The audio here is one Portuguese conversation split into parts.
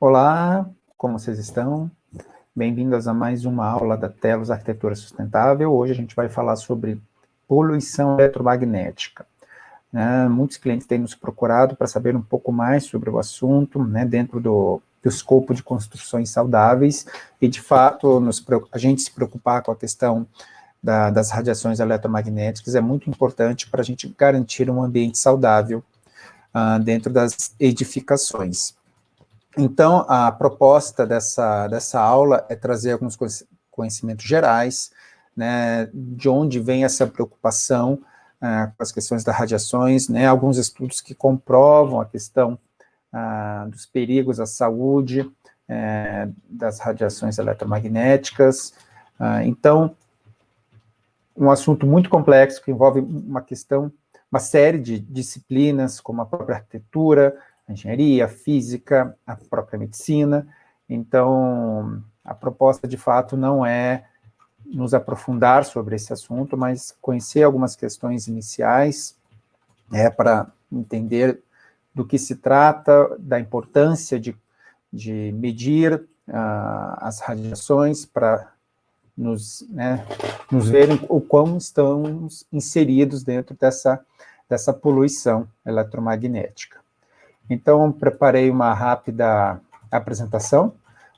Olá, como vocês estão? Bem-vindos a mais uma aula da Telos Arquitetura Sustentável. Hoje a gente vai falar sobre poluição eletromagnética. Muitos clientes têm nos procurado para saber um pouco mais sobre o assunto, dentro do escopo de construções saudáveis, e de fato a gente se preocupar com a questão das radiações eletromagnéticas é muito importante para a gente garantir um ambiente saudável dentro das edificações. Então, a proposta dessa aula é trazer alguns conhecimentos gerais, de onde vem essa preocupação com as questões das radiações, alguns estudos que comprovam a questão dos perigos à saúde, das radiações eletromagnéticas. Então, um assunto muito complexo que envolve uma série de disciplinas, como a própria arquitetura, a engenharia, a física, a própria medicina. Então, a proposta, de fato, não é nos aprofundar sobre esse assunto, mas conhecer algumas questões iniciais, para entender do que se trata, da importância de medir as radiações, para nos verem o quão estamos inseridos dentro dessa poluição eletromagnética. Então, preparei uma rápida apresentação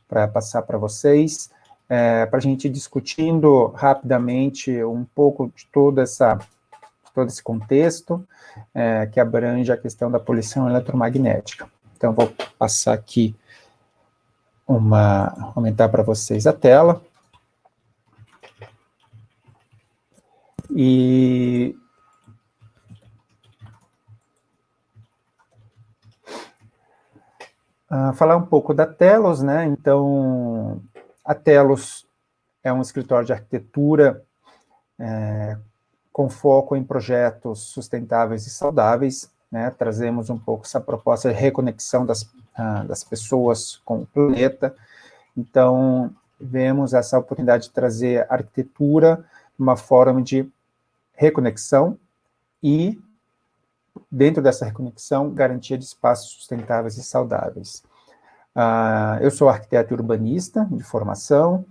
para passar para vocês, para a gente ir discutindo rapidamente um pouco de todo esse contexto, que abrange a questão da poluição eletromagnética. Então, vou passar aqui, aumentar para vocês a tela. E falar um pouco da Telos, Então, a Telos é um escritório de arquitetura com foco em projetos sustentáveis e saudáveis, Trazemos um pouco essa proposta de reconexão das pessoas com o planeta. Então, vemos essa oportunidade de trazer arquitetura uma forma de reconexão e, dentro dessa reconexão, garantia de espaços sustentáveis e saudáveis. Eu sou arquiteto urbanista de formação,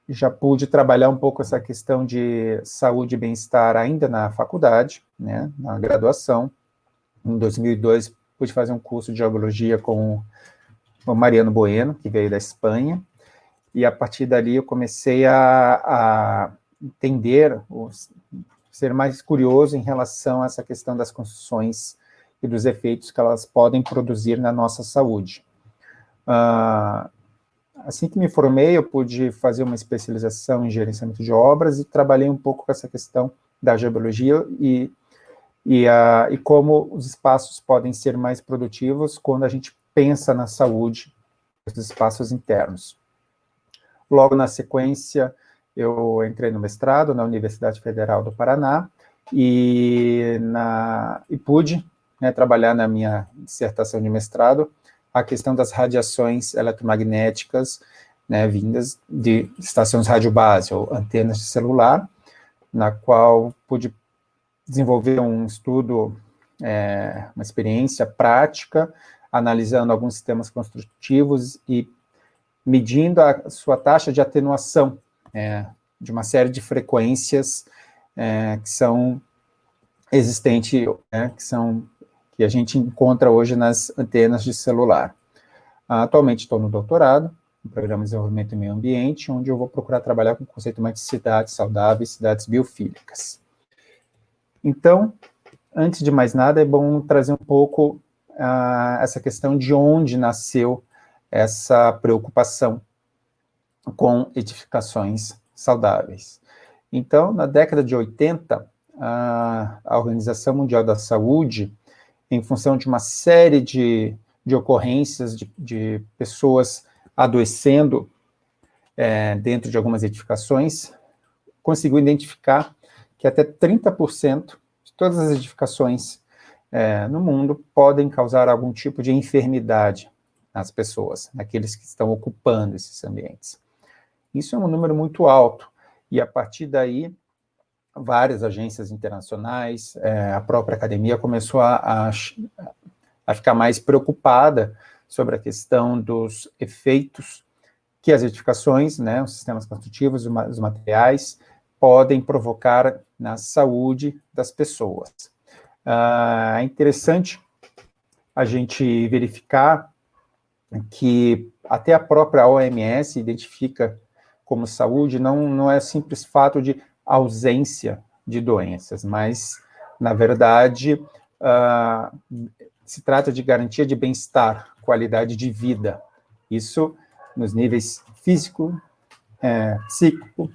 já pude trabalhar um pouco essa questão de saúde e bem-estar ainda na faculdade, na graduação. Em 2002, pude fazer um curso de geologia com o Mariano Bueno, que veio da Espanha, e a partir dali eu comecei a entender, ser mais curioso em relação a essa questão das construções e dos efeitos que elas podem produzir na nossa saúde. Assim que me formei, eu pude fazer uma especialização em gerenciamento de obras e trabalhei um pouco com essa questão da geologia e como os espaços podem ser mais produtivos quando a gente pensa na saúde dos espaços internos. Logo na sequência, eu entrei no mestrado na Universidade Federal do Paraná e pude trabalhar na minha dissertação de mestrado a questão das radiações eletromagnéticas vindas de estações radiobase, ou antenas de celular, na qual pude desenvolver um estudo, uma experiência prática, analisando alguns sistemas construtivos e medindo a sua taxa de atenuação de uma série de frequências que são existentes, que a gente encontra hoje nas antenas de celular. Atualmente estou no doutorado, no Programa de Desenvolvimento e Meio Ambiente, onde eu vou procurar trabalhar com o conceito mais de cidades saudáveis, cidades biofílicas. Então, antes de mais nada, é bom trazer um pouco essa questão de onde nasceu essa preocupação com edificações saudáveis. Então, na década de 80, a Organização Mundial da Saúde, em função de uma série de ocorrências de pessoas adoecendo dentro de algumas edificações, conseguiu identificar que até 30% de todas as edificações no mundo podem causar algum tipo de enfermidade nas pessoas, naqueles que estão ocupando esses ambientes. Isso é um número muito alto, e a partir daí, várias agências internacionais, a própria academia começou a ficar mais preocupada sobre a questão dos efeitos que as edificações, né, os sistemas construtivos, os materiais, podem provocar na saúde das pessoas. É interessante a gente verificar que até a própria OMS identifica como saúde não é simples fato de ausência de doenças, mas, na verdade, se trata de garantia de bem-estar, qualidade de vida. Isso nos níveis físico, psíquico,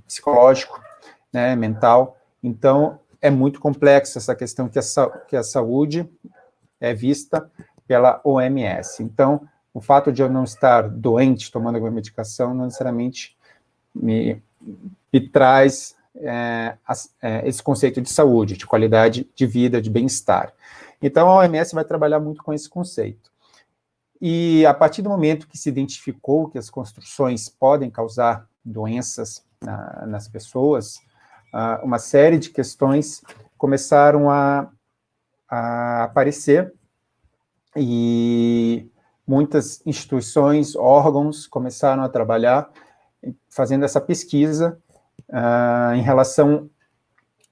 psicológico, né, mental. Então, é muito complexa essa questão que a saúde é vista pela OMS. Então, o fato de eu não estar doente tomando alguma medicação não necessariamente me traz esse conceito de saúde, de qualidade de vida, de bem-estar. Então, a OMS vai trabalhar muito com esse conceito. E a partir do momento que se identificou que as construções podem causar doenças nas pessoas, uma série de questões começaram a aparecer, e muitas instituições, órgãos começaram a trabalhar fazendo essa pesquisa em relação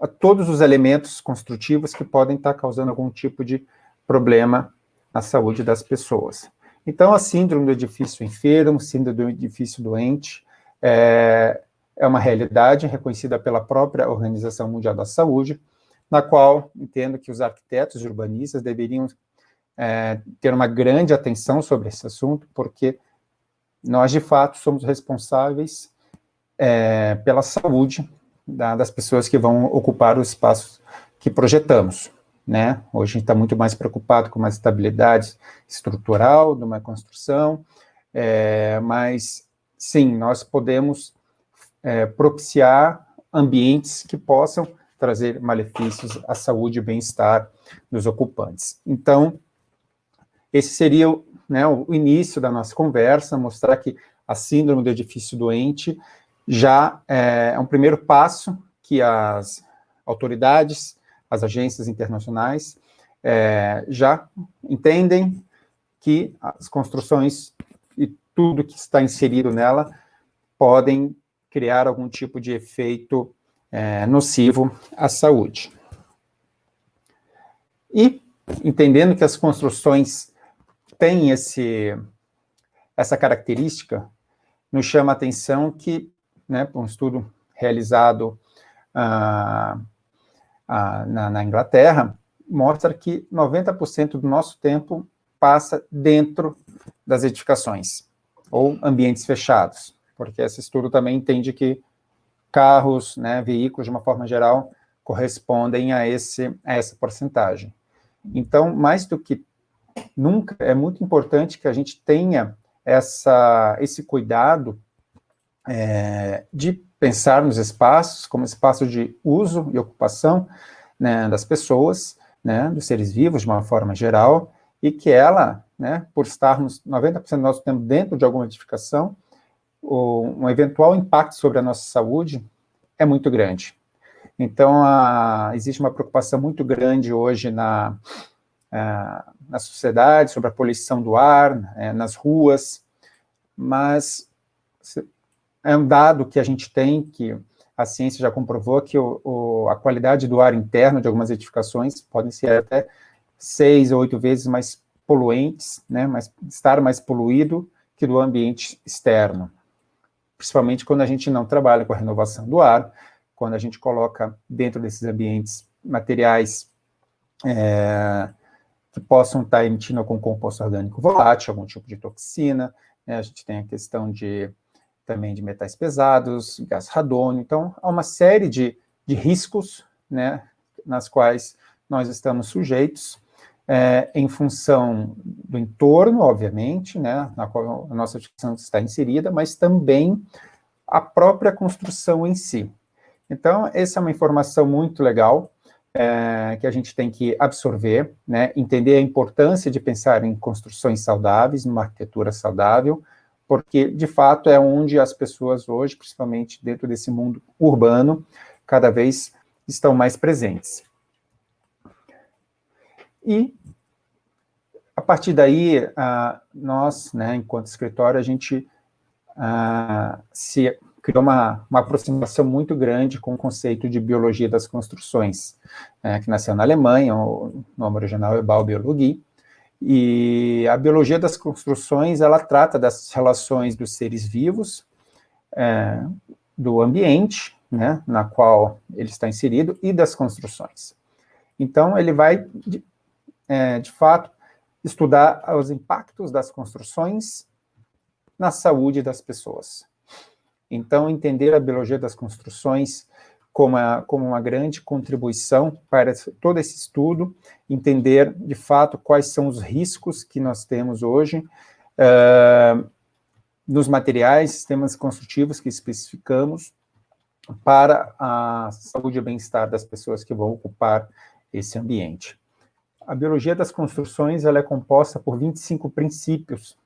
a todos os elementos construtivos que podem estar causando algum tipo de problema na saúde das pessoas. Então, a síndrome do edifício enfermo, síndrome do edifício doente, é uma realidade reconhecida pela própria Organização Mundial da Saúde, na qual entendo que os arquitetos e urbanistas deveriam ter uma grande atenção sobre esse assunto, porque nós, de fato, somos responsáveis pela saúde das pessoas que vão ocupar os espaços que projetamos, né? Hoje a gente está muito mais preocupado com uma estabilidade estrutural de uma construção, mas, sim, nós podemos propiciar ambientes que possam trazer malefícios à saúde e bem-estar dos ocupantes. Então, esse seria o início da nossa conversa, mostrar que a síndrome do edifício doente já é um primeiro passo que as autoridades, as agências internacionais já entendem que as construções e tudo que está inserido nela podem criar algum tipo de efeito nocivo à saúde. E, entendendo que as construções têm essa característica, nos chama a atenção que, um estudo realizado na Inglaterra, mostra que 90% do nosso tempo passa dentro das edificações, ou ambientes fechados, porque esse estudo também entende que carros, veículos, de uma forma geral, correspondem a essa porcentagem. Então, mais do que nunca, é muito importante que a gente tenha esse cuidado de pensar nos espaços como espaço de uso e ocupação, das pessoas, dos seres vivos, de uma forma geral, e que ela, por estarmos 90% do nosso tempo dentro de alguma edificação, um eventual impacto sobre a nossa saúde é muito grande. Então, existe uma preocupação muito grande hoje na sociedade sobre a poluição do ar, nas ruas, mas é um dado que a gente tem, que a ciência já comprovou, que a qualidade do ar interno de algumas edificações podem ser até 6 ou 8 vezes mais poluentes, estar mais poluído que do ambiente externo. Principalmente quando a gente não trabalha com a renovação do ar, quando a gente coloca dentro desses ambientes materiais que possam estar emitindo algum composto orgânico volátil, algum tipo de toxina, a gente tem a questão também de metais pesados, gás radônio. Então, há uma série de riscos, nas quais nós estamos sujeitos, em função do entorno, obviamente, na qual a nossa edificação está inserida, mas também a própria construção em si. Então, essa é uma informação muito legal, que a gente tem que absorver, entender a importância de pensar em construções saudáveis, numa arquitetura saudável, porque, de fato, é onde as pessoas hoje, principalmente dentro desse mundo urbano, cada vez estão mais presentes. E, a partir daí, nós, né, enquanto escritório, a gente se criou uma aproximação muito grande com o conceito de biologia das construções, que nasceu na Alemanha, o nome original é Baubiologie, e a biologia das construções, ela trata das relações dos seres vivos, do ambiente, né, na qual ele está inserido, e das construções. Então, ele vai, de fato, estudar os impactos das construções na saúde das pessoas. Então, entender a biologia das construções como uma grande contribuição para todo esse estudo, entender, de fato, quais são os riscos que nós temos hoje nos materiais, sistemas construtivos que especificamos para a saúde e bem-estar das pessoas que vão ocupar esse ambiente. A biologia das construções ela é composta por 25 princípios,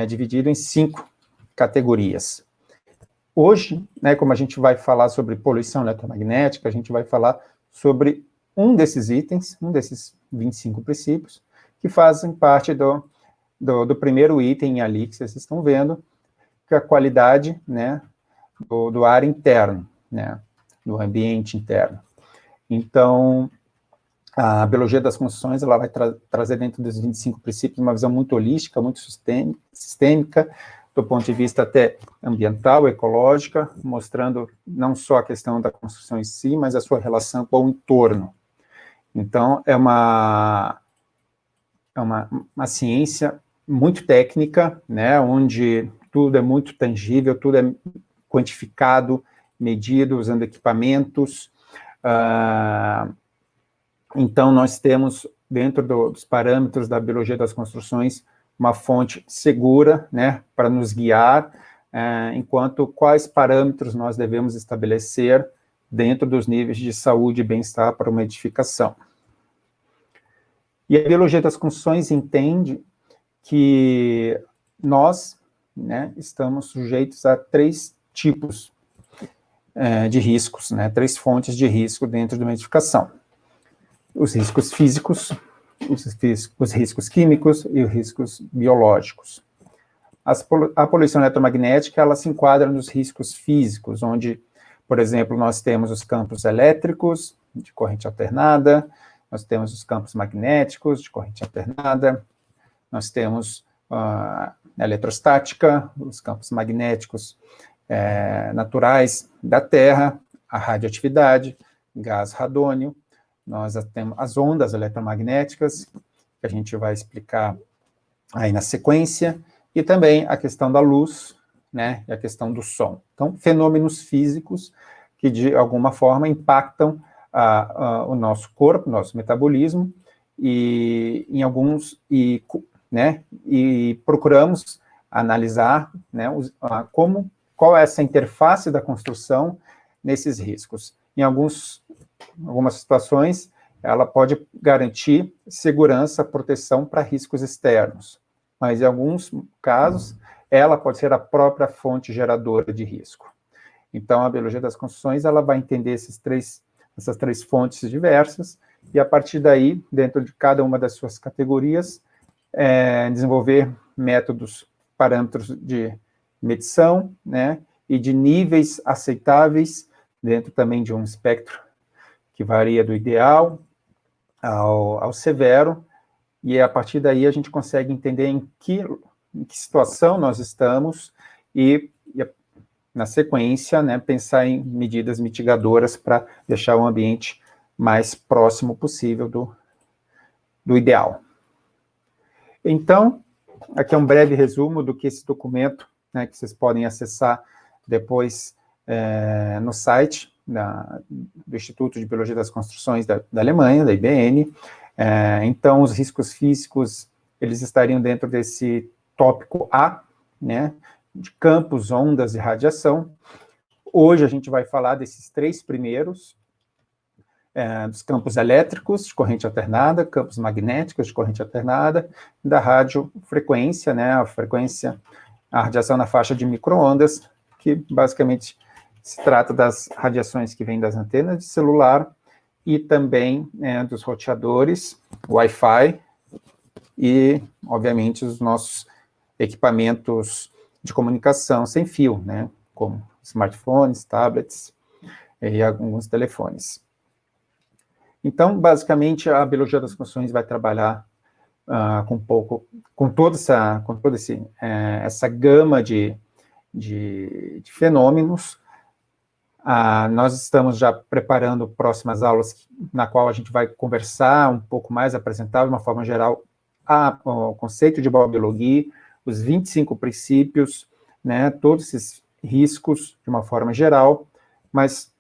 dividido em 5 categorias. Hoje, né, como a gente vai falar sobre poluição eletromagnética, a gente vai falar sobre um desses itens, um desses 25 princípios, que fazem parte do primeiro item ali que vocês estão vendo, que é a qualidade, né, do ar interno, né, do ambiente interno. Então, a biologia das construções ela vai trazer dentro dos 25 princípios uma visão muito holística, muito sistêmica, do ponto de vista até ambiental, ecológica, mostrando não só a questão da construção em si, mas a sua relação com o entorno. Então, é uma ciência muito técnica, né, onde tudo é muito tangível, tudo é quantificado, medido, usando equipamentos. Então, nós temos, dentro dos parâmetros da biologia das construções, uma fonte segura, né, para nos guiar, enquanto quais parâmetros nós devemos estabelecer dentro dos níveis de saúde e bem-estar para uma edificação. E a biologia das construções entende que nós, né, estamos sujeitos a 3 tipos de riscos, né, 3 fontes de risco dentro de uma edificação. Os riscos físicos, os riscos químicos e os riscos biológicos. A poluição eletromagnética, ela se enquadra nos riscos físicos, onde, por exemplo, nós temos os campos elétricos de corrente alternada, nós temos os campos magnéticos de corrente alternada, nós temos a eletrostática, os campos magnéticos naturais da Terra, a radioatividade, gás radônio, nós temos as ondas eletromagnéticas, que a gente vai explicar aí na sequência, e também a questão da luz, né, e a questão do som. Então, fenômenos físicos que, de alguma forma, impactam o nosso corpo, nosso metabolismo, e procuramos analisar, né, qual é essa interface da construção nesses riscos. Em algumas situações, ela pode garantir segurança, proteção para riscos externos, mas em alguns casos, ela pode ser a própria fonte geradora de risco. Então, a biologia das construções, ela vai entender essas três fontes diversas, e a partir daí, dentro de cada uma das suas categorias, desenvolver métodos, parâmetros de medição, né, e de níveis aceitáveis, dentro também de um espectro que varia do ideal ao severo, e a partir daí a gente consegue entender em que situação nós estamos e na sequência, né, pensar em medidas mitigadoras para deixar o ambiente mais próximo possível do ideal. Então, aqui é um breve resumo do que esse documento, né, que vocês podem acessar depois no site do Instituto de Biologia das Construções da Alemanha, da IBN. Então, os riscos físicos, eles estariam dentro desse tópico A, né, de campos, ondas e radiação. Hoje a gente vai falar desses 3 primeiros, dos campos elétricos de corrente alternada, campos magnéticos de corrente alternada, da radiofrequência, né, a radiação na faixa de micro-ondas, que basicamente se trata das radiações que vêm das antenas de celular e também dos roteadores, Wi-Fi e, obviamente, os nossos equipamentos de comunicação sem fio, né, como smartphones, tablets e alguns telefones. Então, basicamente, a biologia das funções vai trabalhar com toda essa gama de fenômenos. Nós estamos já preparando próximas aulas, na qual a gente vai conversar um pouco mais, apresentar de uma forma geral o conceito de biobiologia, os 25 princípios, né, todos esses riscos de uma forma geral, mas,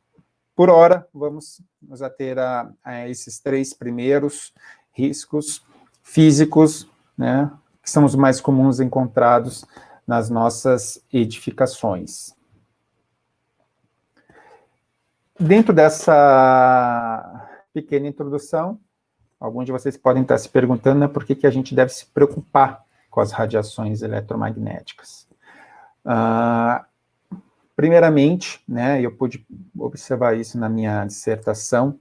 por hora, vamos nos ater a esses 3 primeiros riscos físicos, né, que são os mais comuns encontrados nas nossas edificações. Dentro dessa pequena introdução, alguns de vocês podem estar se perguntando, né, por que a gente deve se preocupar com as radiações eletromagnéticas. Primeiramente, né, eu pude observar isso na minha dissertação,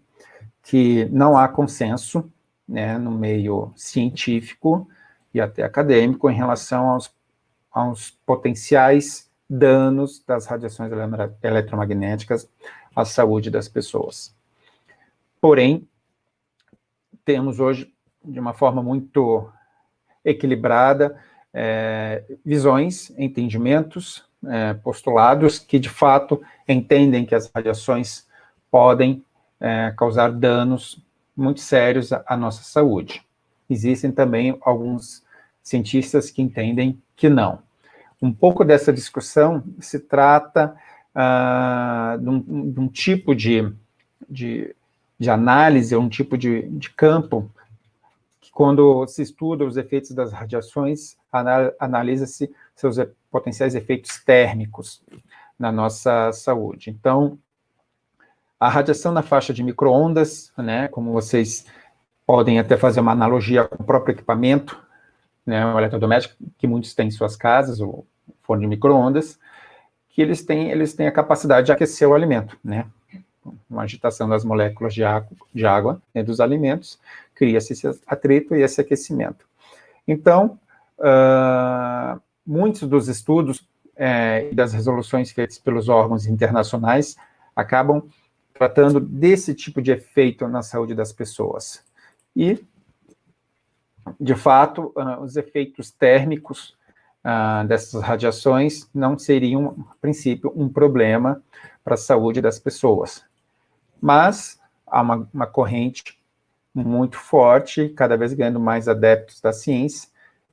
que não há consenso, né, no meio científico e até acadêmico em relação aos potenciais danos das radiações eletromagnéticas à saúde das pessoas. Porém, temos hoje, de uma forma muito equilibrada, visões, entendimentos, postulados que, de fato, entendem que as radiações podem causar danos muito sérios à nossa saúde. Existem também alguns cientistas que entendem que não. Um pouco dessa discussão se trata de um tipo de análise, um tipo de campo, que quando se estuda os efeitos das radiações, analisa-se seus potenciais efeitos térmicos na nossa saúde. Então, a radiação na faixa de micro-ondas, né, como vocês podem até fazer uma analogia com o próprio equipamento, né, o eletrodoméstico, que muitos têm em suas casas, o forno de micro-ondas, que eles têm a capacidade de aquecer o alimento, né? Uma agitação das moléculas de água dentro dos alimentos, cria-se esse atrito e esse aquecimento. Então, muitos dos estudos e das resoluções feitas pelos órgãos internacionais acabam tratando desse tipo de efeito na saúde das pessoas. E, de fato, os efeitos térmicos dessas radiações não seriam, a princípio, um problema para a saúde das pessoas. Mas há uma corrente muito forte, cada vez ganhando mais adeptos da ciência,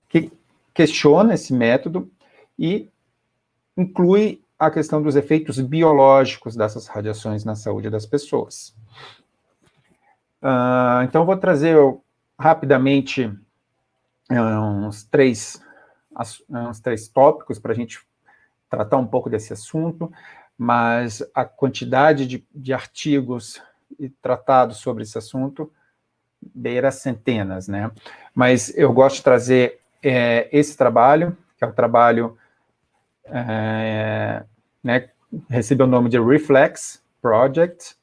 que questiona esse método e inclui a questão dos efeitos biológicos dessas radiações na saúde das pessoas. Então, vou trazer rapidamente uns três tópicos para a gente tratar um pouco desse assunto, mas a quantidade de artigos e tratados sobre esse assunto beira centenas, né? Mas eu gosto de trazer esse trabalho, que é o trabalho, né, recebeu o nome de Reflex Project.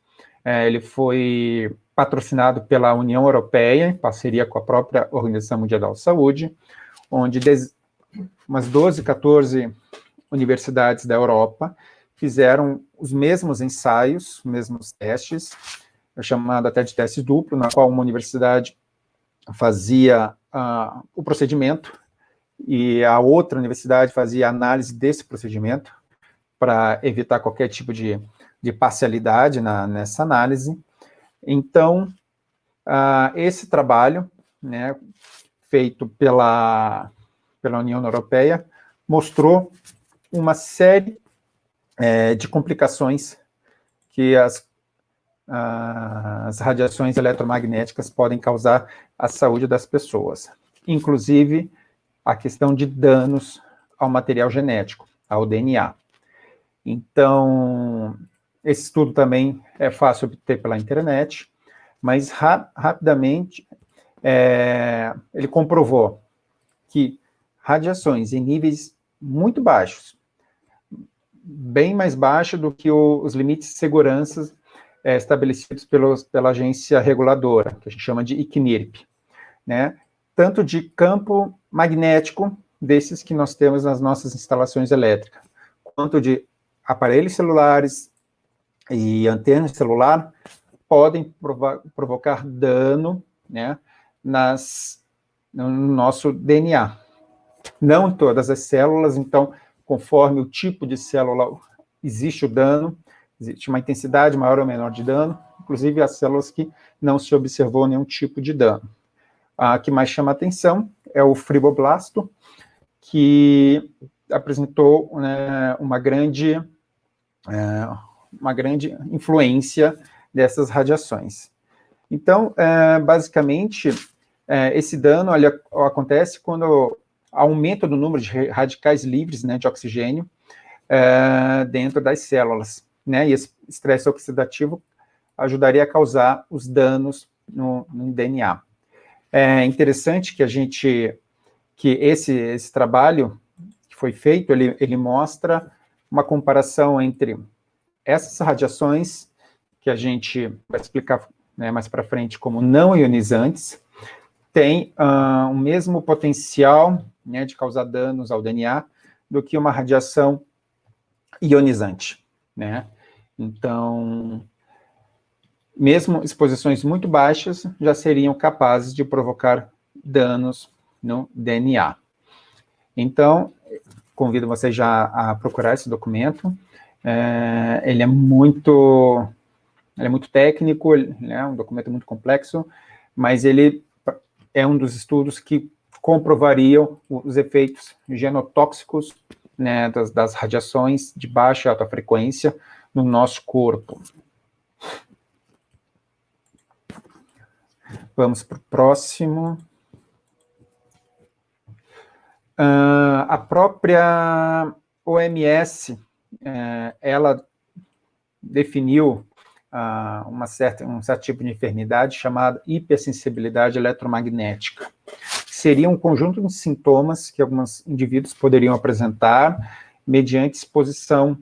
Ele foi patrocinado pela União Europeia, em parceria com a própria Organização Mundial da Saúde, onde umas 12, 14 universidades da Europa fizeram os mesmos ensaios, os mesmos testes, chamado até de teste duplo, na qual uma universidade fazia o procedimento e a outra universidade fazia análise desse procedimento para evitar qualquer tipo de parcialidade nessa análise. Então, esse trabalho, né, feito pela União Europeia, mostrou uma série de complicações que as radiações eletromagnéticas podem causar à saúde das pessoas, inclusive a questão de danos ao material genético, ao DNA. Então, esse estudo também é fácil obter pela internet, mas rapidamente ele comprovou que radiações em níveis muito baixos, bem mais baixos do que os limites de segurança estabelecidos pela agência reguladora, que a gente chama de ICNIRP, né? tanto de campo magnético, desses que nós temos nas nossas instalações elétricas, quanto de aparelhos celulares e antenas de celular, podem provocar dano, né, no nosso DNA. Não todas as células, então, conforme o tipo de célula, existe o dano, existe uma intensidade maior ou menor de dano, inclusive as células que não se observou nenhum tipo de dano. A que mais chama atenção é o fibroblasto, que apresentou, né, uma grande influência dessas radiações. Então, basicamente, esse dano acontece quando aumenta o número de radicais livres, né, de oxigênio dentro das células, né, e esse estresse oxidativo ajudaria a causar os danos no DNA. É interessante que esse trabalho que foi feito, ele mostra uma comparação entre essas radiações, que a gente vai explicar, né, mais para frente como não ionizantes, tem o mesmo potencial, né, de causar danos ao DNA do que uma radiação ionizante, né? Então, mesmo exposições muito baixas já seriam capazes de provocar danos no DNA. Então, convido vocês já a procurar esse documento. Ele é muito técnico, é um documento muito complexo, mas ele é um dos estudos que comprovariam os efeitos genotóxicos, né, das radiações de baixa e alta frequência no nosso corpo. Vamos para o próximo. A própria OMS, ela definiu um certo tipo de enfermidade chamada hipersensibilidade eletromagnética. Seria um conjunto de sintomas que alguns indivíduos poderiam apresentar mediante exposição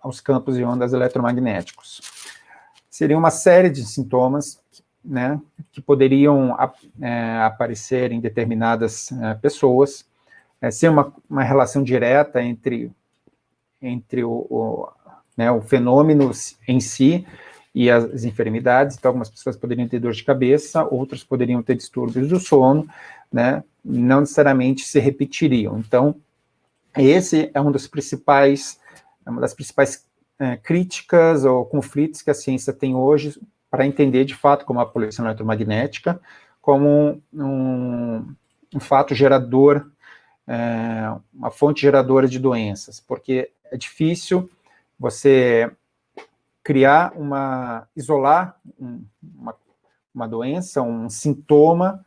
aos campos de ondas eletromagnéticos. Seria uma série de sintomas, né, que poderiam aparecer em determinadas pessoas, ser uma relação direta entre o fenômeno em si e as enfermidades. Então, algumas pessoas poderiam ter dor de cabeça, outras poderiam ter distúrbios do sono, né, não necessariamente se repetiriam. Então, esse é uma das principais críticas ou conflitos que a ciência tem hoje para entender, de fato, como a poluição eletromagnética, como um fato gerador, uma fonte geradora de doenças, porque é difícil você isolar uma doença, um sintoma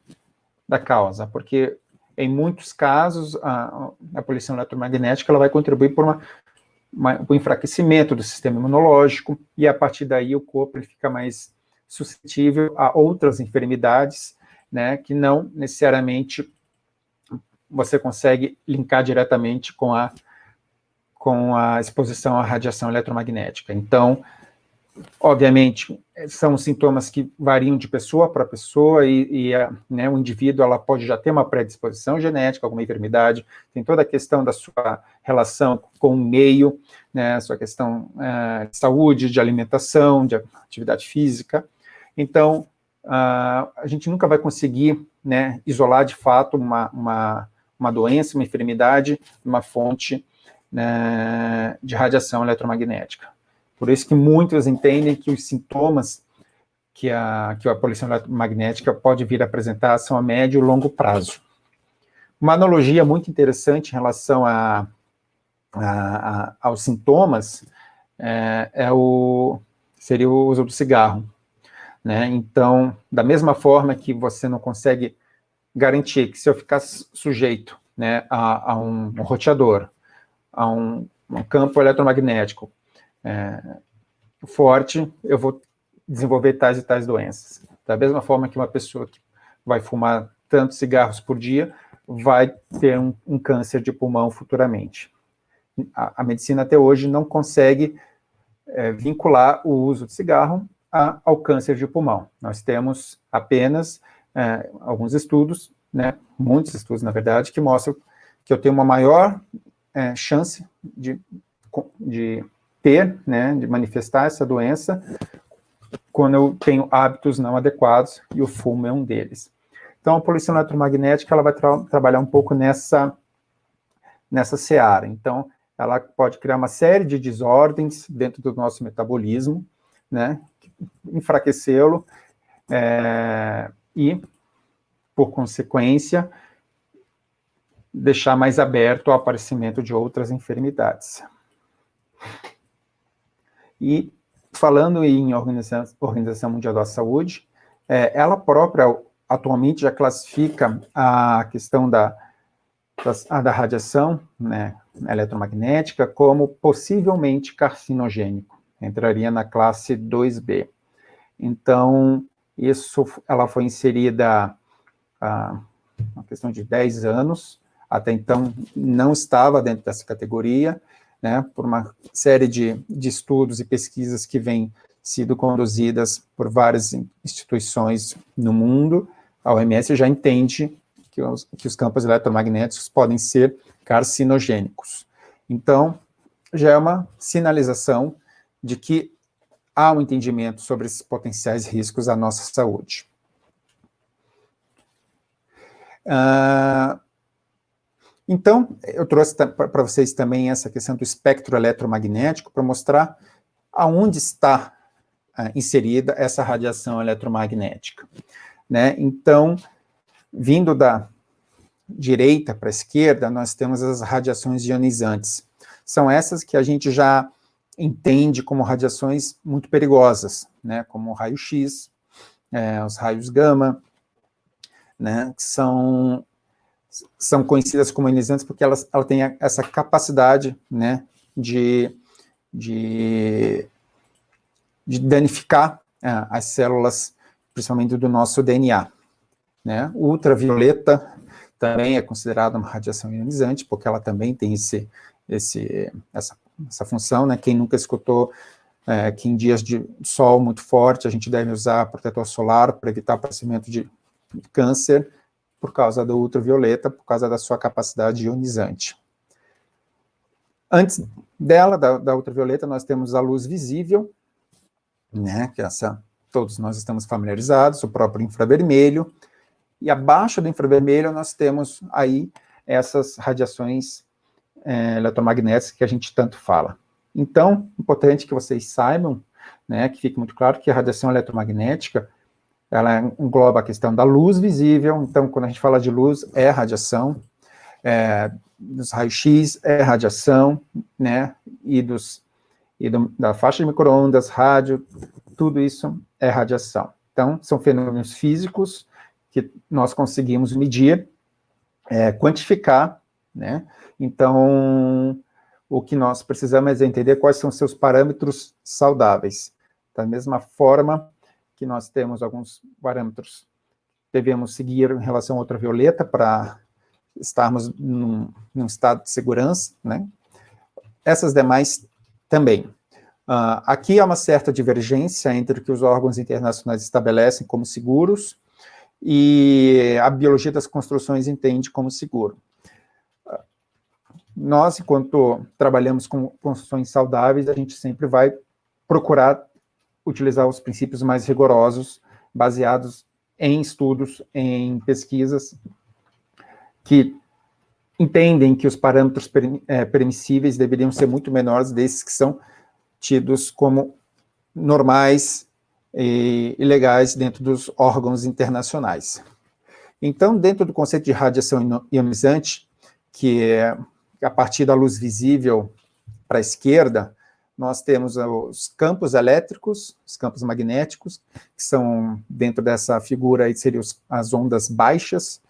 da causa, porque em muitos casos a poluição eletromagnética ela vai contribuir por o enfraquecimento do sistema imunológico, e a partir daí o corpo ele fica mais suscetível a outras enfermidades, né, que não necessariamente você consegue linkar diretamente com a exposição à radiação eletromagnética. Então, obviamente, são sintomas que variam de pessoa para pessoa, né, o indivíduo ela pode já ter uma predisposição genética, alguma enfermidade, tem toda a questão da sua relação com o meio, né, a sua questão de saúde, de alimentação, de atividade física. Então, a gente nunca vai conseguir, né, isolar de fato uma doença, uma enfermidade, uma fonte, né, de radiação eletromagnética. Por isso que muitos entendem que os sintomas que a poluição eletromagnética pode vir a apresentar são a médio e longo prazo. Uma analogia muito interessante em relação aos sintomas seria o uso do cigarro, né? Então, da mesma forma que você não consegue garantir que se eu ficar sujeito, né, a um roteador, a um campo eletromagnético forte, eu vou desenvolver tais e tais doenças. Da mesma forma que uma pessoa que vai fumar tantos cigarros por dia vai ter um câncer de pulmão futuramente. A medicina até hoje não consegue vincular o uso de cigarro ao câncer de pulmão. Nós temos apenas alguns estudos, né, muitos estudos, na verdade, que mostram que eu tenho uma maior chance de ter, né, de manifestar essa doença quando eu tenho hábitos não adequados, e o fumo é um deles. Então, a poluição eletromagnética, ela vai trabalhar um pouco nessa seara. Então, ela pode criar uma série de desordens dentro do nosso metabolismo, né, enfraquecê-lo, e, por consequência, deixar mais aberto ao aparecimento de outras enfermidades. E, falando em Organização Mundial da Saúde, ela própria, atualmente, já classifica a questão da radiação, né, eletromagnética como possivelmente carcinogênico. Entraria na classe 2B. Então, ela foi inserida há uma questão de 10 anos, até então não estava dentro dessa categoria, né, por uma série de estudos e pesquisas que vêm sido conduzidas por várias instituições no mundo. A OMS já entende que os campos eletromagnéticos podem ser carcinogênicos. Então, já é uma sinalização de que há um entendimento sobre esses potenciais riscos à nossa saúde. Então, eu trouxe para vocês também essa questão do espectro eletromagnético para mostrar aonde está inserida essa radiação eletromagnética, né? Então, vindo da direita para a esquerda, nós temos as radiações ionizantes. São essas que a gente já entende como radiações muito perigosas, né? Como o raio-x, os raios gama, né? Que são conhecidas como ionizantes porque ela tem essa capacidade, né, de danificar as células, principalmente do nosso DNA. Né? O ultravioleta também é considerada uma radiação ionizante, porque ela também tem essa função, né? Quem nunca escutou que em dias de sol muito forte a gente deve usar protetor solar para evitar o aparecimento de câncer, por causa do ultravioleta, por causa da sua capacidade ionizante. Antes dela, da ultravioleta, nós temos a luz visível, né, que todos nós estamos familiarizados, o próprio infravermelho, e abaixo do infravermelho nós temos aí essas radiações eletromagnéticas que a gente tanto fala. Então, importante que vocês saibam, né, que fique muito claro que a radiação eletromagnética, ela engloba a questão da luz visível. Então, quando a gente fala de luz, é radiação, dos raios-x é radiação, né, da faixa de micro-ondas, rádio, tudo isso é radiação. Então, são fenômenos físicos que nós conseguimos medir, quantificar, né. Então, o que nós precisamos é entender quais são seus parâmetros saudáveis. Da mesma forma que nós temos alguns parâmetros que devemos seguir em relação à ultravioleta para estarmos num estado de segurança, né? Essas demais também. Aqui há uma certa divergência entre o que os órgãos internacionais estabelecem como seguros e a biologia das construções entende como seguro. Nós, enquanto trabalhamos com construções saudáveis, a gente sempre vai procurar utilizar os princípios mais rigorosos, baseados em estudos, em pesquisas, que entendem que os parâmetros permissíveis deveriam ser muito menores desses que são tidos como normais e legais dentro dos órgãos internacionais. Então, dentro do conceito de radiação ionizante, que é a partir da luz visível para a esquerda, nós temos os campos elétricos, os campos magnéticos, que são, dentro dessa figura, aí seriam as ondas baixas,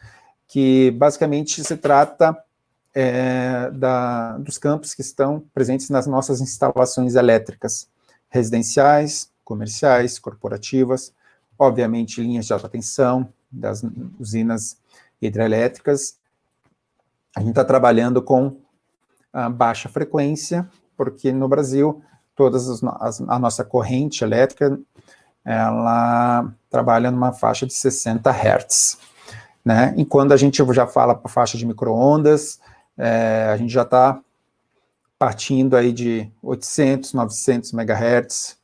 que basicamente se trata dos campos que estão presentes nas nossas instalações elétricas, residenciais, comerciais, corporativas, obviamente linhas de alta tensão, das usinas hidrelétricas. A gente está trabalhando com a baixa frequência, porque no Brasil, a nossa corrente elétrica, ela trabalha numa faixa de 60 Hz, né? Enquanto a gente já fala para faixa de micro-ondas, a gente já está partindo aí de 800, 900 MHz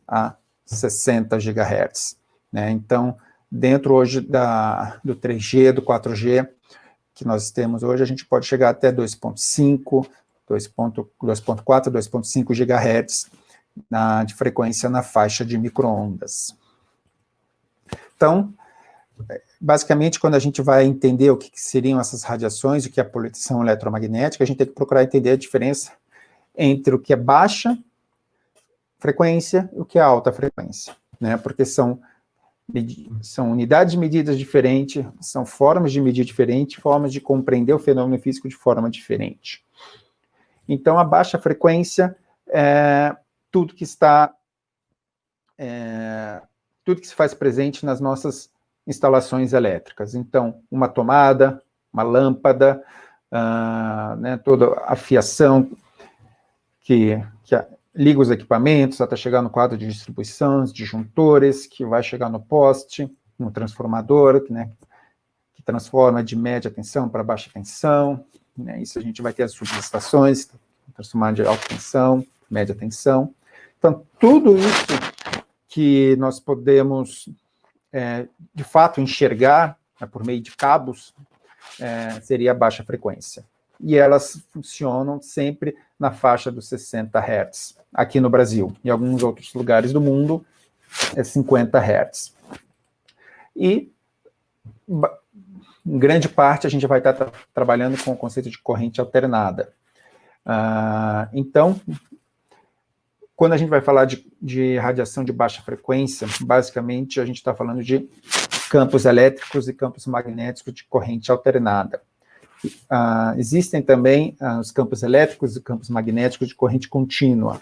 a 60 GHz, né? Então, dentro hoje do 3G, do 4G, que nós temos hoje, a gente pode chegar até 2.5, 2.4, 2.5 GHz de frequência na faixa de micro-ondas. Então, basicamente, quando a gente vai entender o que seriam essas radiações, o que é a poluição eletromagnética, a gente tem que procurar entender a diferença entre o que é baixa frequência e o que é alta frequência, né? Porque são unidades de medidas diferentes, são formas de medir diferentes, formas de compreender o fenômeno físico de forma diferente. Então, a baixa frequência é tudo que se faz presente nas nossas instalações elétricas. Então, uma tomada, uma lâmpada, né, toda a fiação que liga os equipamentos até chegar no quadro de distribuição, os disjuntores, que vai chegar no poste, no transformador, que transforma de média tensão para baixa tensão, né? Isso a gente vai ter as subestações, transformar de alta tensão, média tensão. Então, tudo isso que nós podemos, de fato, enxergar, né, por meio de cabos, seria a baixa frequência. E elas funcionam sempre na faixa dos 60 Hz, aqui no Brasil. Em alguns outros lugares do mundo, é 50 Hz. E, em grande parte, a gente vai estar trabalhando com o conceito de corrente alternada. Então, quando a gente vai falar de radiação de baixa frequência, basicamente, a gente está falando de campos elétricos e campos magnéticos de corrente alternada. Existem também os campos elétricos e campos magnéticos de corrente contínua.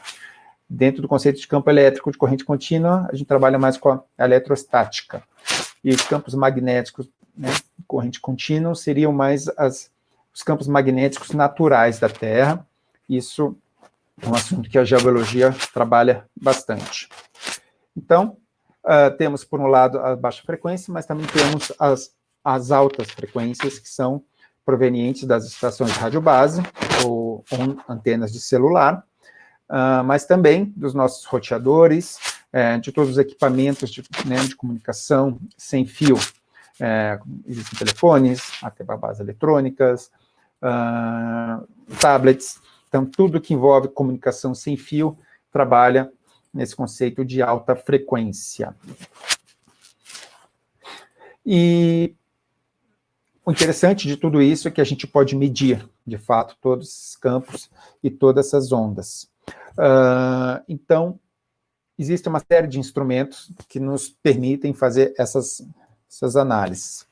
Dentro do conceito de campo elétrico de corrente contínua, a gente trabalha mais com a eletrostática. E os campos magnéticos, né, de corrente contínua seriam mais os campos magnéticos naturais da Terra. Isso é um assunto que a geologia trabalha bastante. Então, temos, por um lado, a baixa frequência, mas também temos as altas frequências, que são provenientes das estações de radiobase ou antenas de celular, mas também dos nossos roteadores, de todos os equipamentos de comunicação sem fio. Existem telefones, até babás eletrônicas, tablets. Então, tudo que envolve comunicação sem fio trabalha nesse conceito de alta frequência. E o interessante de tudo isso é que a gente pode medir, de fato, todos esses campos e todas essas ondas. Então, existe uma série de instrumentos que nos permitem fazer essas análises.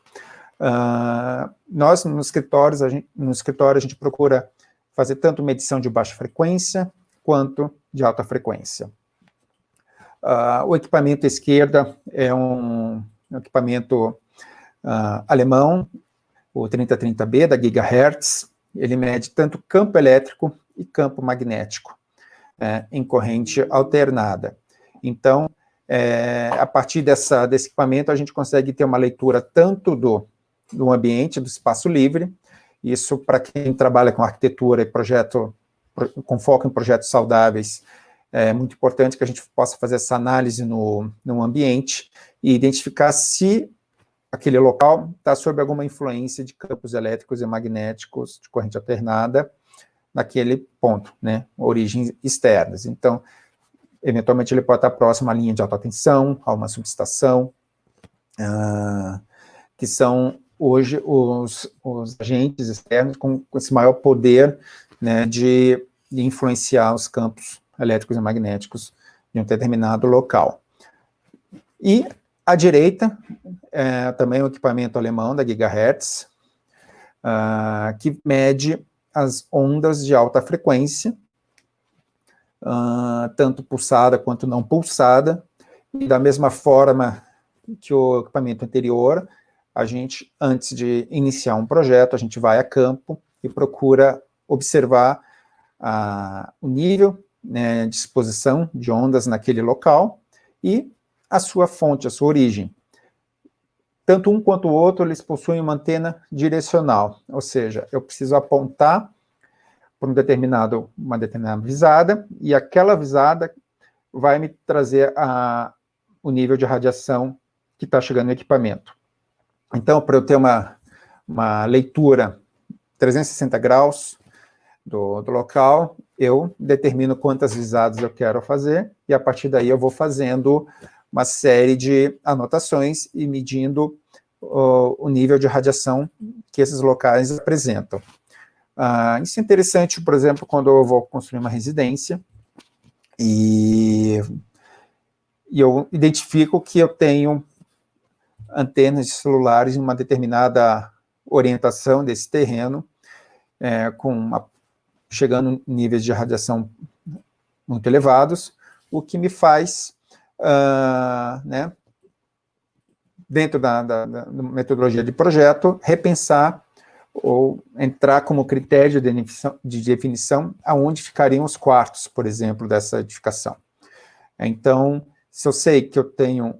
Nós, no escritório, a gente procura fazer tanto medição de baixa frequência quanto de alta frequência. O equipamento à esquerda é um equipamento alemão, o 3030B, da Gigahertz. Ele mede tanto campo elétrico e campo magnético em corrente alternada. Então, a partir desse equipamento, a gente consegue ter uma leitura tanto do ambiente, do espaço livre. Isso, para quem trabalha com arquitetura e com foco em projetos saudáveis, é muito importante que a gente possa fazer essa análise no ambiente e identificar se aquele local está sob alguma influência de campos elétricos e magnéticos de corrente alternada naquele ponto, né, origens externas. Então, eventualmente ele pode estar próximo à linha de alta tensão, a uma subestação, que são hoje os agentes externos com esse maior poder, né, de influenciar os campos elétricos e magnéticos de um determinado local. E à direita, também o equipamento alemão da Gigahertz, que mede as ondas de alta frequência, tanto pulsada quanto não pulsada, e da mesma forma que o equipamento anterior, a gente, antes de iniciar um projeto, a gente vai a campo e procura observar o nível, né, de exposição de ondas naquele local e a sua fonte, a sua origem. tanto um quanto o outro, eles possuem uma antena direcional, ou seja, eu preciso apontar para uma determinada visada, e aquela visada vai me trazer o nível de radiação que está chegando no equipamento. Então, para eu ter uma leitura 360 graus do local, eu determino quantas visadas eu quero fazer, e a partir daí eu vou fazendo uma série de anotações e medindo o nível de radiação que esses locais apresentam. Isso é interessante, por exemplo, quando eu vou construir uma residência, e eu identifico que eu tenho antenas de celulares em uma determinada orientação desse terreno, chegando em níveis de radiação muito elevados, o que me faz, né, dentro da metodologia de projeto, repensar ou entrar como critério de definição aonde ficariam os quartos, por exemplo, dessa edificação. Então, se eu sei que eu tenho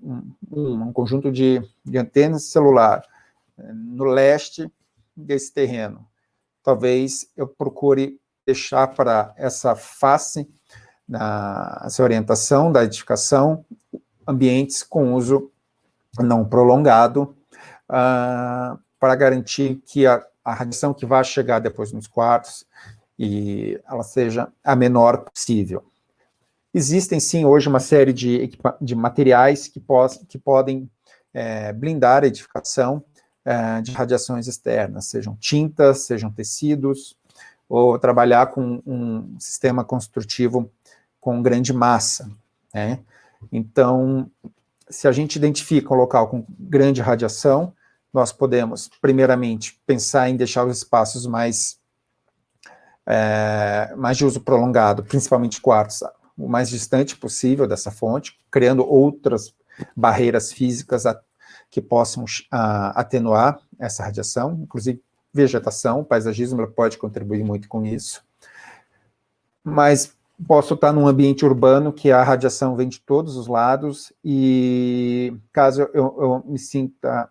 um conjunto de antenas celular no leste desse terreno, talvez eu procure deixar para essa face, essa orientação da edificação, ambientes com uso não prolongado, para garantir que a radiação que vai chegar depois nos quartos, e ela seja a menor possível. Existem, sim, hoje uma série de materiais que podem blindar a edificação de radiações externas, sejam tintas, sejam tecidos, ou trabalhar com um sistema construtivo com grande massa, né? Então, se a gente identifica um local com grande radiação, nós podemos, primeiramente, pensar em deixar os espaços mais de uso prolongado, principalmente quartos, o mais distante possível dessa fonte, criando outras barreiras físicas que possam atenuar essa radiação, inclusive vegetação, o paisagismo pode contribuir muito com isso. Mas posso estar num ambiente urbano que a radiação vem de todos os lados, e caso eu sinta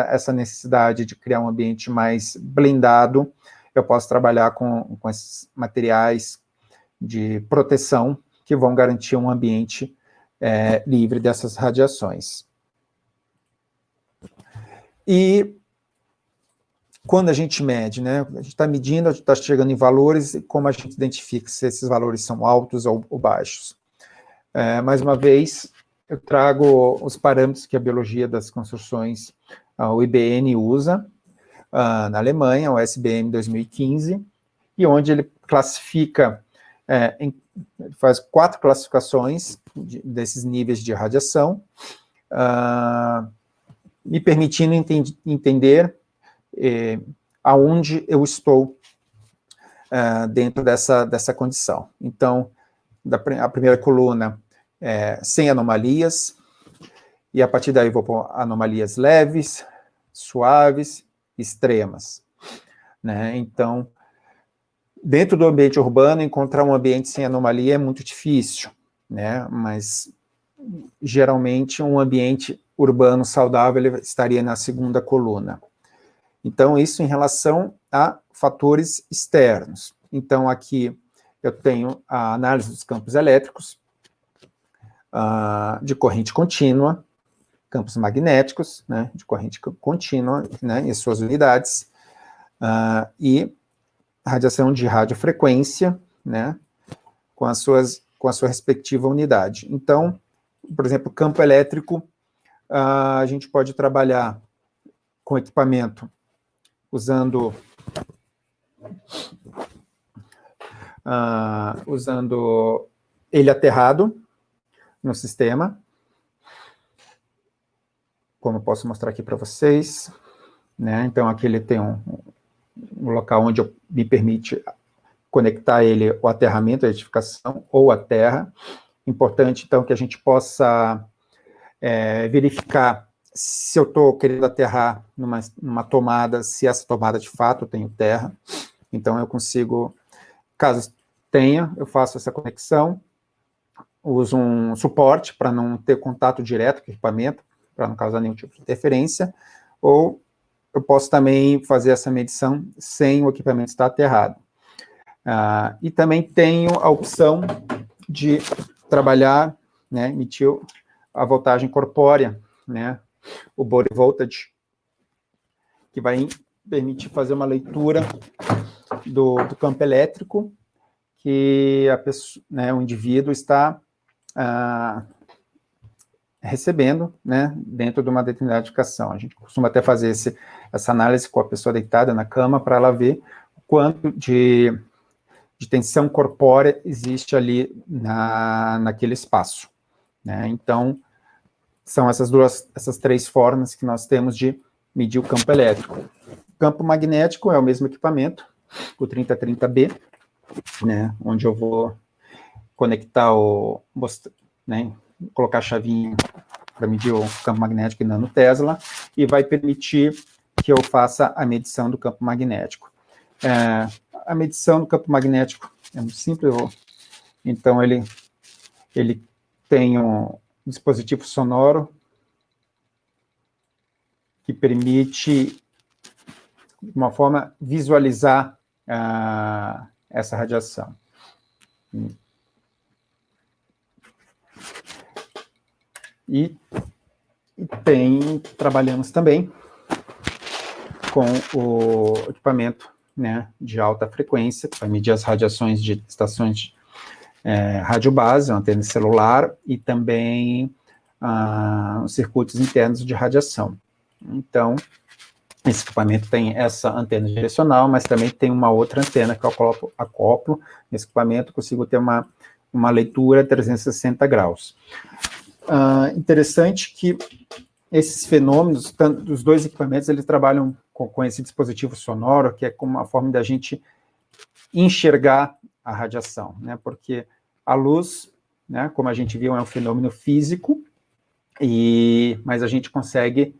essa necessidade de criar um ambiente mais blindado, eu posso trabalhar com esses materiais de proteção que vão garantir um ambiente livre dessas radiações. E quando a gente mede, né, a gente está medindo, a gente está chegando em valores, e como a gente identifica se esses valores são altos ou baixos. Mais uma vez, eu trago os parâmetros que a biologia das construções, o IBN usa, na Alemanha, o SBM 2015, e onde ele classifica, faz 4 classificações desses níveis de radiação, me permitindo entender aonde eu estou dentro dessa condição. Então, a primeira coluna sem anomalias, e a partir daí vou pôr anomalias leves, suaves, extremas, né? Então, dentro do ambiente urbano, encontrar um ambiente sem anomalia é muito difícil, né? Mas, geralmente, um ambiente urbano saudável ele estaria na segunda coluna. Então, isso em relação a fatores externos. Então, aqui eu tenho a análise dos campos elétricos, de corrente contínua, campos magnéticos, né, de corrente contínua, né, em suas unidades, e radiação de radiofrequência, né, com a sua respectiva unidade. Então, por exemplo, campo elétrico, a gente pode trabalhar com equipamento usando ele aterrado no sistema, como eu posso mostrar aqui para vocês, né? Então, aqui ele tem um local onde me permite conectar ele, o aterramento, a edificação, ou a terra. Importante, então, que a gente possa verificar se eu estou querendo aterrar numa tomada, se essa tomada de fato tem terra. Então, eu consigo, caso tenha, eu faço essa conexão, uso um suporte para não ter contato direto com o equipamento, para não causar nenhum tipo de interferência, ou eu posso também fazer essa medição sem o equipamento estar aterrado. E também tenho a opção de trabalhar, né, emitir a voltagem corpórea, né, o body voltage, que vai permitir fazer uma leitura do campo elétrico que a pessoa, né, o indivíduo está recebendo, né, dentro de uma determinada edificação. A gente costuma até fazer essa análise com a pessoa deitada na cama para ela ver o quanto de tensão corpórea existe ali naquele espaço, né? Então, são essas três formas que nós temos de medir o campo elétrico. O campo magnético é o mesmo equipamento, o 3030B, né, onde eu vou conectar né, colocar a chavinha para medir o campo magnético em nanotesla, e vai permitir que eu faça a medição do campo magnético. A medição do campo magnético é muito simples, então ele tem um dispositivo sonoro que permite, de uma forma, visualizar essa radiação. E trabalhamos também com o equipamento, né, de alta frequência, para medir as radiações de estações radiobase, antena celular, e também os circuitos internos de radiação. Então, esse equipamento tem essa antena direcional, mas também tem uma outra antena que eu acoplo nesse equipamento, consigo ter uma leitura 360 graus. Interessante que esses fenômenos, tanto dos dois equipamentos, eles trabalham com esse dispositivo sonoro, que é como uma forma da gente enxergar a radiação, né? Porque a luz, né, como a gente viu, é um fenômeno físico, mas a gente consegue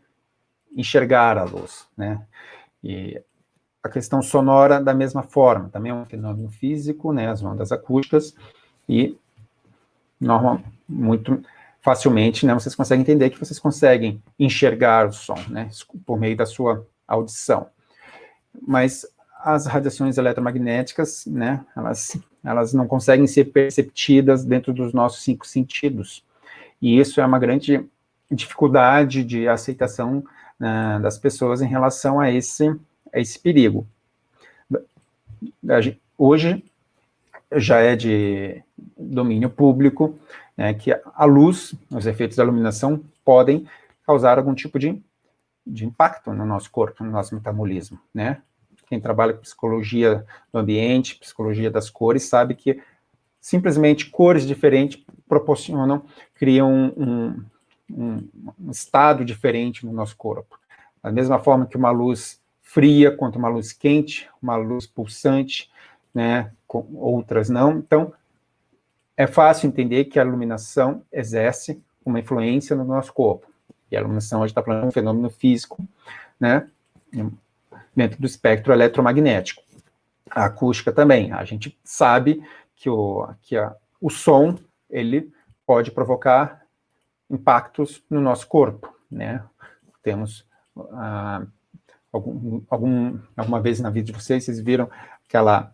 enxergar a luz, né? E a questão sonora, da mesma forma, também é um fenômeno físico, né, as ondas acústicas, e muito facilmente, né, vocês conseguem entender que vocês conseguem enxergar o som, né, por meio da sua audição. Mas as radiações eletromagnéticas, né, elas não conseguem ser perceptidas dentro dos nossos 5 sentidos. E isso é uma grande dificuldade de aceitação das pessoas em relação a esse perigo. Hoje já é de domínio público, né, que a luz, os efeitos da iluminação podem causar algum tipo de impacto no nosso corpo, no nosso metabolismo, né? Quem trabalha com psicologia do ambiente, psicologia das cores, sabe que simplesmente cores diferentes criam um estado diferente no nosso corpo. Da mesma forma que uma luz fria quanto uma luz quente, uma luz pulsante, né, com outras não. Então, é fácil entender que a iluminação exerce uma influência no nosso corpo. E a iluminação, a gente está falando de um fenômeno físico, né, dentro do espectro eletromagnético. A acústica também. A gente sabe que o som, ele pode provocar impactos no nosso corpo, né? Temos alguma vez na vida de vocês viram aquela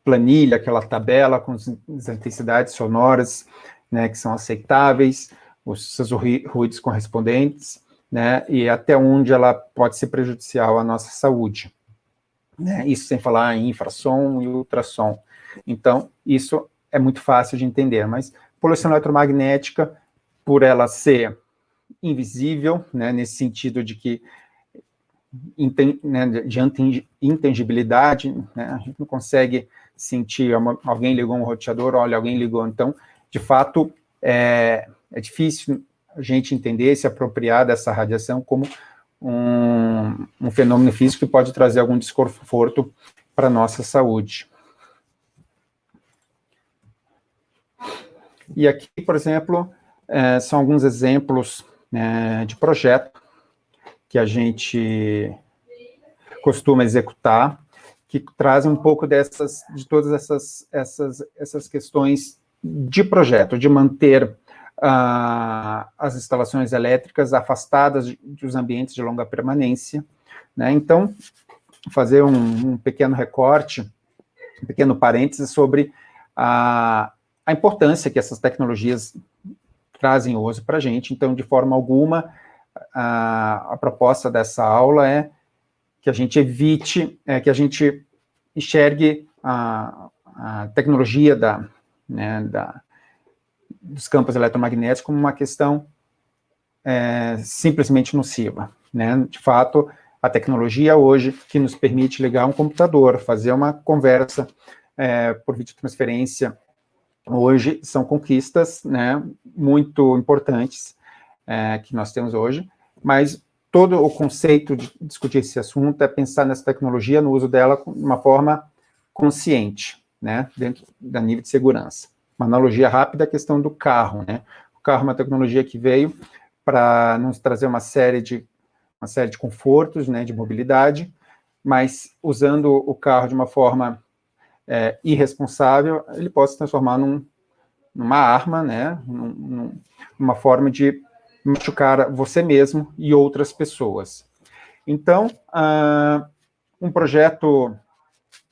planilha, aquela tabela com as intensidades sonoras, né, que são aceitáveis, os seus ruídos correspondentes, né, e até onde ela pode ser prejudicial à nossa saúde, né? Isso sem falar em infrassom e ultrassom. Então, isso é muito fácil de entender, mas poluição eletromagnética, por ela ser invisível, né, nesse sentido de que de intangibilidade, né, a gente não consegue sentir, alguém ligou um roteador, olha, alguém ligou, então, de fato, é difícil a gente entender, se apropriar dessa radiação como um fenômeno físico que pode trazer algum desconforto para a nossa saúde. E aqui, por exemplo, são alguns exemplos de projeto que a gente costuma executar, que trazem um pouco de todas essas questões de projeto, de manter as instalações elétricas afastadas dos ambientes de longa permanência, né? Então, fazer um pequeno recorte, um pequeno parêntese sobre a importância que essas tecnologias trazem hoje para a gente. Então, de forma alguma, a proposta dessa aula é que a gente evite, que a gente enxergue a tecnologia dos campos eletromagnéticos como uma questão simplesmente nociva, né? De fato, a tecnologia hoje que nos permite ligar um computador, fazer uma conversa por videotransferência, hoje são conquistas, né, muito importantes que nós temos hoje, mas todo o conceito de discutir esse assunto é pensar nessa tecnologia, no uso dela de uma forma consciente, né, dentro da nível de segurança. Uma analogia rápida é a questão do carro, né? O carro é uma tecnologia que veio para nos trazer uma série de confortos, né, de mobilidade, mas usando o carro de uma forma irresponsável, ele pode se transformar numa arma, né, numa forma de machucar você mesmo e outras pessoas. Então, um projeto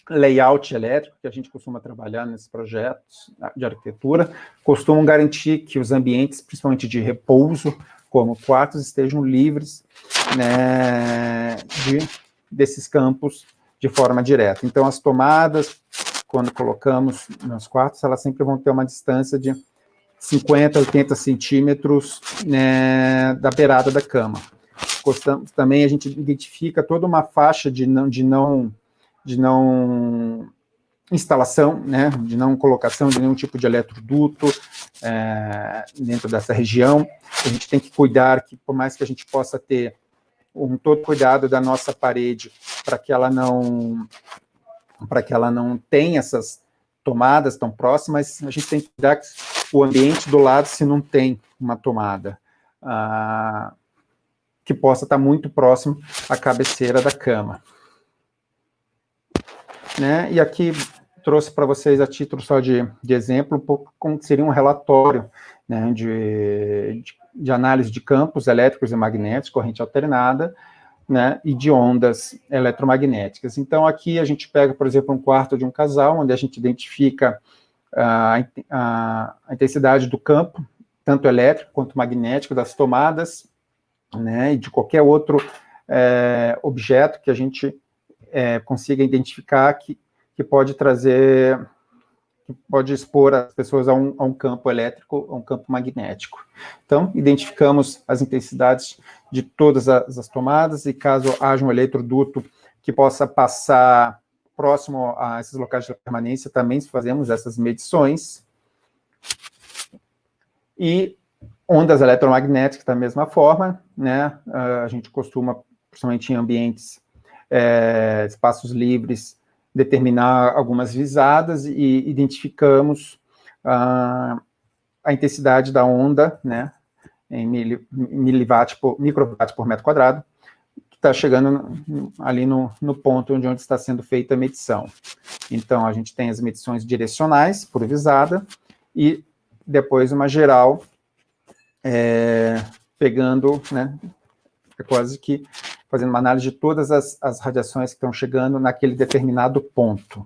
layout elétrico, que a gente costuma trabalhar nesses projetos de arquitetura, costumam garantir que os ambientes, principalmente de repouso, como quartos, estejam livres, né, desses campos de forma direta. Então, as tomadas, quando colocamos nos quartos, elas sempre vão ter uma distância de 50, 80 centímetros, né, da beirada da cama. Também a gente identifica toda uma faixa de não instalação, né, de não colocação de nenhum tipo de eletroduto dentro dessa região. A gente tem que cuidar que, por mais que a gente possa ter todo cuidado da nossa parede para que ela não tenha essas tomadas tão próximas, a gente tem que cuidar que o ambiente do lado, se não tem uma tomada, que possa estar muito próximo à cabeceira da cama. Né? E aqui trouxe para vocês, a título só de exemplo, um pouco como seria um relatório, né, de análise de campos elétricos e magnéticos, corrente alternada, né, e de ondas eletromagnéticas. Então, aqui a gente pega, por exemplo, um quarto de um casal, onde a gente identifica a intensidade do campo, tanto elétrico quanto magnético, das tomadas, né, e de qualquer outro objeto que a gente consiga identificar que pode trazer, que pode expor as pessoas a um campo elétrico, a um campo magnético. Então, identificamos as intensidades de todas as tomadas, e caso haja um eletroduto que possa passar próximo a esses locais de permanência, também fazemos essas medições. E ondas eletromagnéticas da mesma forma, né? A gente costuma, principalmente em ambientes, espaços livres, determinar algumas visadas e identificamos a intensidade da onda, né, em microwatt por metro quadrado, que está chegando ali no ponto onde está sendo feita a medição. Então, a gente tem as medições direcionais por visada e depois uma geral pegando, né, quase que fazendo uma análise de todas as radiações que estão chegando naquele determinado ponto.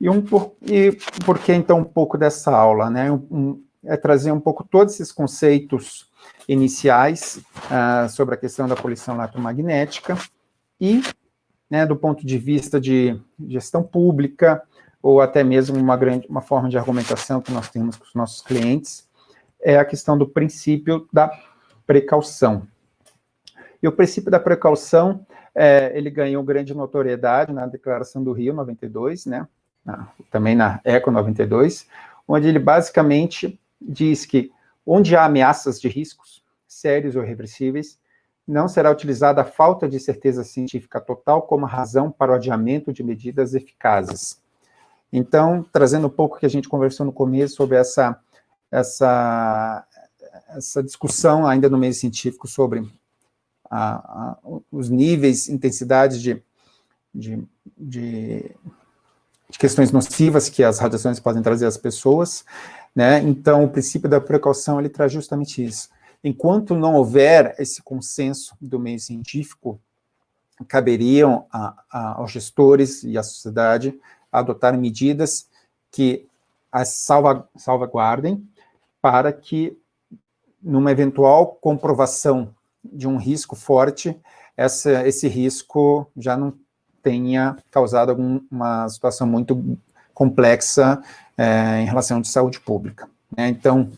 E por que, então, um pouco dessa aula, né? Trazer um pouco todos esses conceitos iniciais sobre a questão da poluição eletromagnética e, né, do ponto de vista de gestão pública, ou até mesmo uma forma de argumentação que nós temos com os nossos clientes, é a questão do princípio da precaução. E o princípio da precaução, ele ganhou grande notoriedade na Declaração do Rio 92, né? Também na ECO 92, onde ele basicamente diz que onde há ameaças de riscos sérios ou irreversíveis, não será utilizada a falta de certeza científica total como razão para o adiamento de medidas eficazes. Então, trazendo um pouco o que a gente conversou no começo sobre essa discussão ainda no meio científico sobre os níveis, intensidades de questões nocivas que as radiações podem trazer às pessoas, né? Então, o princípio da precaução, ele traz justamente isso. Enquanto não houver esse consenso do meio científico, caberiam aos gestores e à sociedade adotar medidas que as salvaguardem para que, numa eventual comprovação de um risco forte, esse risco já não tenha causado uma situação muito complexa em relação de saúde pública, né? Então,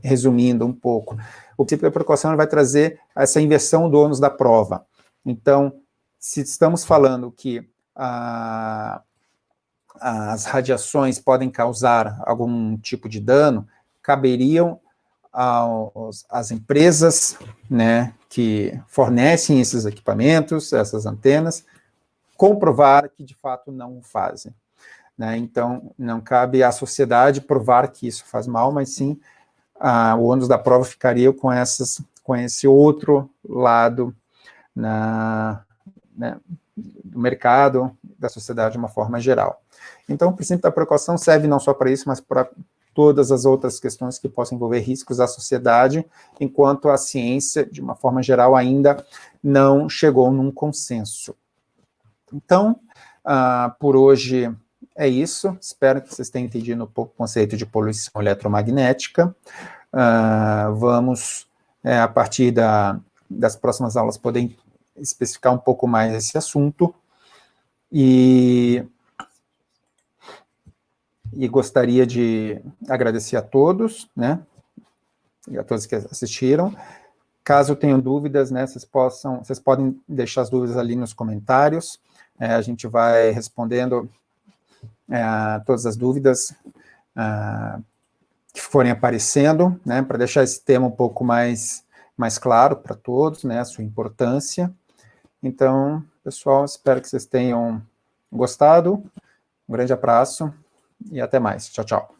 resumindo um pouco, o princípio da precaução vai trazer essa inversão do ônus da prova. Então, se estamos falando que as radiações podem causar algum tipo de dano, caberiam às empresas, né, que fornecem esses equipamentos, essas antenas, comprovar que de fato não o fazem, né? Então, não cabe à sociedade provar que isso faz mal, mas sim o ônus da prova ficaria com esse outro lado né, do mercado, da sociedade de uma forma geral. Então, o princípio da precaução serve não só para isso, mas para todas as outras questões que possam envolver riscos à sociedade, enquanto a ciência, de uma forma geral, ainda não chegou num consenso. Então, por hoje é isso. Espero que vocês tenham entendido um pouco o conceito de poluição eletromagnética. Vamos, a partir das próximas aulas, poder especificar um pouco mais esse assunto. E gostaria de agradecer a todos, né, e a todos que assistiram. Caso tenham dúvidas, né, vocês podem deixar as dúvidas ali nos comentários, a gente vai respondendo todas as dúvidas que forem aparecendo, né, para deixar esse tema um pouco mais claro para todos, né, a sua importância. Então, pessoal, espero que vocês tenham gostado. Um grande abraço e até mais. Tchau, tchau.